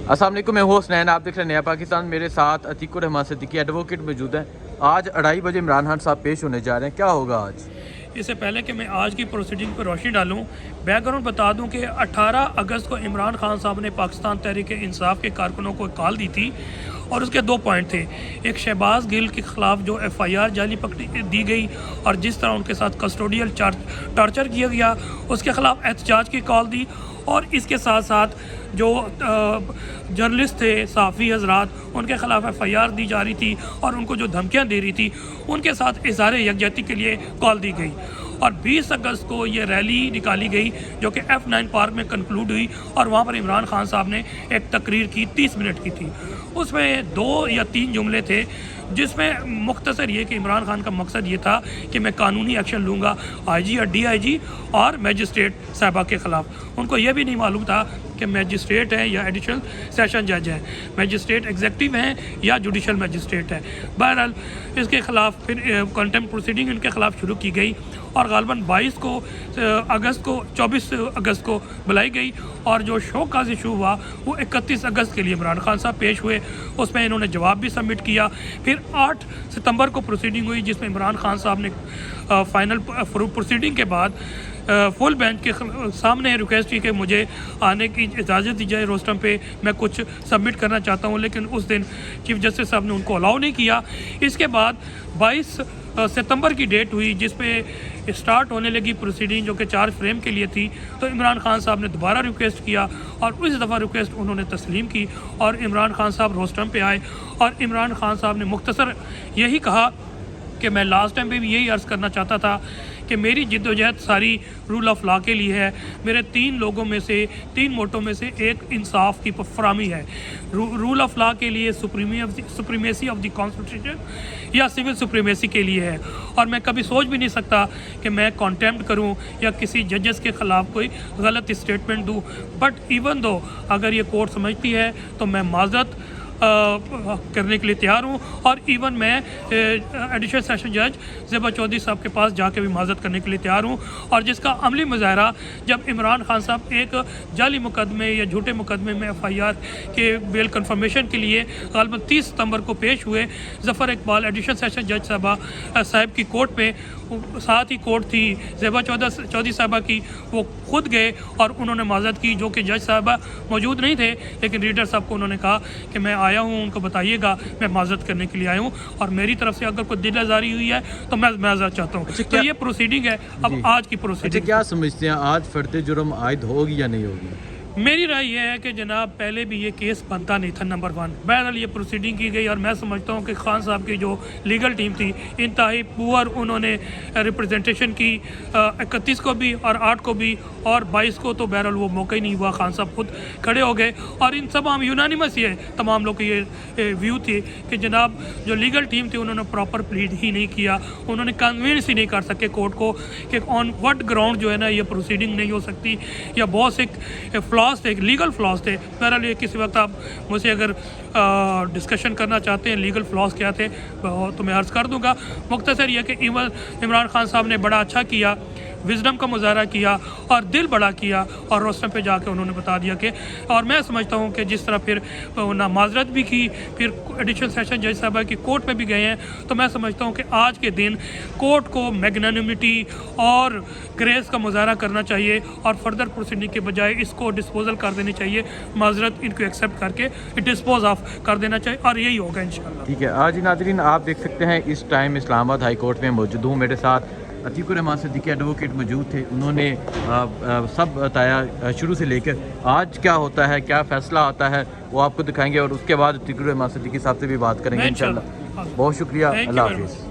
अस्सलाम वालेकुम, मैं हूं हुसनैन, आप देख रहे हैं नया पाकिस्तान। मेरे साथ अतीकुर रहमान सिद्दीकी एडवोकेट मौजूद हैं। आज 2:30 बजे इमरान खान साहब पेश होने जा रहे हैं, क्या होगा आज? इससे पहले कि मैं आज की प्रोसीडिंग पर रोशनी डालूं, बैकग्राउंड बता दूं कि 18 अगस्त को इमरान खान साहब ने पाकिस्तान तहरीक इंसाफ के कारकुनों को कॉल दी थी और उसके दो पॉइंट थे। एक शहबाज गिल के ख़िलाफ़ जो FIR जाली पकड़ी दी गई और जिस तरह उनके साथ कस्टोडियल टॉर्चर किया गया, उसके ख़िलाफ़ एहतजाज की कॉल दी। और इसके साथ साथ जो जर्नलिस्ट थे, सहाफ़ी हजरात, उनके ख़िलाफ़ FIR दी जा रही थी और उनको जो धमकियाँ दे रही थी, उनके साथ इज़हार यकजहती के लिए कॉल दी गई। और 20 अगस्त को ये रैली निकाली गई जो कि F9 पार्क में कंक्लूड हुई और वहाँ पर इमरान खान साहब ने एक तकरीर की 30 मिनट की थी। उसमें 2 या 3 जुमले थे जिसमें मुख्तसर ये कि इमरान खान का मकसद ये था कि मैं कानूनी एक्शन लूँगा IG या DIG और मैजिस्ट्रेट साहिबा के ख़िलाफ़। उनको ये भी नहीं मालूम था कि मैजिस्ट्रेट हैं या एडिशनल सेशन जज हैं, मैजिस्ट्रेट एग्जेक्टिव हैं या जुडिशल मैजिस्ट्रेट हैं। बहरहाल इसके ख़िलाफ़ फिर कंटेम्प्ट प्रोसीडिंग इनके ख़िलाफ़ शुरू की गई और ग़ालिबन 24 अगस्त को बुलाई गई। और जो शो काज इशू हुआ वो 31 अगस्त के लिए इमरान खान साहब पेश हुए, उसमें इन्होंने जवाब भी सबमिट किया। फिर 8 सितंबर को प्रोसीडिंग हुई जिसमें इमरान खान साहब ने फाइनल प्रोसीडिंग के बाद फुल बेंच के सामने रिक्वेस्ट की कि मुझे आने की इजाज़त दी जाए, रोस्टम पे मैं कुछ सबमिट करना चाहता हूँ, लेकिन उस दिन चीफ जस्टिस साहब ने उनको अलाउ नहीं किया। इसके बाद 22 सितंबर की डेट हुई जिस पे स्टार्ट होने लगी प्रोसीडिंग जो कि चार्ज फ्रेम के लिए थी। तो इमरान खान साहब ने दोबारा रिक्वेस्ट किया और इस दफ़ा रिक्वेस्ट उन्होंने तस्लीम की और इमरान खान साहब रोस्टम पे आए। और इमरान खान साहब ने मुख्तसर यही कहा कि मैं लास्ट टाइम पे भी यही अर्ज़ करना चाहता था कि मेरी जिद्दोजहद सारी रूल ऑफ लॉ के लिए है। मेरे 3 मोटो में से एक इंसाफ की फराहमी है। रूल ऑफ लॉ के लिए सुप्रीमेसी ऑफ द कॉन्स्टिट्यूशन या सिविल सुप्रीमेसी के लिए है। और मैं कभी सोच भी नहीं सकता कि मैं कॉन्टेम्प्ट करूं या किसी जजेस के ख़िलाफ़ कोई गलत स्टेटमेंट दूं। बट इवन दो अगर ये कोर्ट समझती है तो मैं माज़रत करने के लिए तैयार हूँ। और इवन मैं एडिशनल सेशन जज ज़ेबा चौधरी साहब के पास जाके भी माज़रत करने के लिए तैयार हूँ। और जिसका अमली मुज़ाहरा जब इमरान खान साहब एक जाली मुकदमे या झूठे मुकदमे में FIR के बेल कन्फर्मेशन के लिए ग़ालिबन 30 सितंबर को पेश हुए ज़फ़र इकबाल एडिशनल सेशन जज साहब की कोर्ट में, साथ ही कोर्ट थी ज़ेबा चौधरी साहबा की, वो खुद गए और उन्होंने माज़रत की जो कि जज साहबा मौजूद नहीं थे, लेकिन रीडर साहब को उन्होंने कहा कि मैं आया हूँ, उनको बताइएगा मैं माज़रत करने के लिए आया हूँ और मेरी तरफ से अगर कोई दिल आज़ारी हुई है तो मैं माज़रत चाहता हूँ। तो ये प्रोसीडिंग है अब आज की प्रोसीडिंग। क्या समझते हैं आज फर्द जुर्म आयद होगी या नहीं होगी? मेरी राय यह है कि जनाब पहले भी ये केस बनता नहीं था, नंबर 1। बहरहाल ये प्रोसीडिंग की गई और मैं समझता हूँ कि खान साहब की जो लीगल टीम थी इंतहाई पुअर उन्होंने रिप्रेजेंटेशन की, 31 को भी और 8 को भी और 22 को तो बहरहाल वो मौका ही नहीं हुआ, खान साहब खुद खड़े हो गए। और इन तमाम यूनानिमस ये तमाम लोग की ये व्यू थी कि जनाब जो लीगल टीम थी उन्होंने प्रॉपर प्लीड ही नहीं किया, उन्होंने कन्विंस ही नहीं कर सके कोर्ट को कि ऑन व्हाट ग्राउंड जो है ना ये प्रोसीडिंग नहीं हो सकती या बहुत से फ्लॉज थे, लीगल फ्लॉज थे। बहरहाल ये किसी वक्त आप मुझसे अगर डिस्कशन करना चाहते हैं लीगल फ्लॉज क्या थे तो मैं अर्ज़ कर दूंगा। मुख्तसर यह कि इमरान खान साहब ने बड़ा अच्छा किया, विजडम का मुजाहरा किया और दिल बड़ा किया और रोस्टम पे जाके उन्होंने बता दिया कि, और मैं समझता हूँ कि जिस तरह फिर ना माजरत भी की, फिर एडिशनल सेशन जज साहबा की कोर्ट में भी गए हैं, तो मैं समझता हूँ कि आज के दिन कोर्ट को मैग्नानिमिटी और ग्रेस का मुजाहरा करना चाहिए और फर्दर प्रोसीडिंग के बजाय इसको डिस्पोजल कर देनी चाहिए, माजरत इनको एक्सेप्ट करके डिस्पोज ऑफ कर देना चाहिए और यही होगा इंशाल्लाह। ठीक है। आज नाज़रीन आप देख सकते हैं इस टाइम इस्लामाबाद हाई कोर्ट में मौजूद हूँ, मेरे साथ अतीकुर रहमान सिद्दीकी एडवोकेट मौजूद थे। उन्होंने सब बताया शुरू से लेकर आज क्या होता है, क्या फ़ैसला आता है वो आपको दिखाएंगे और उसके बाद अतीकुर रहमान सिद्दीकी साहब से भी बात करेंगे इंशाल्लाह। बहुत शुक्रिया, अल्लाह हाफ़िज़।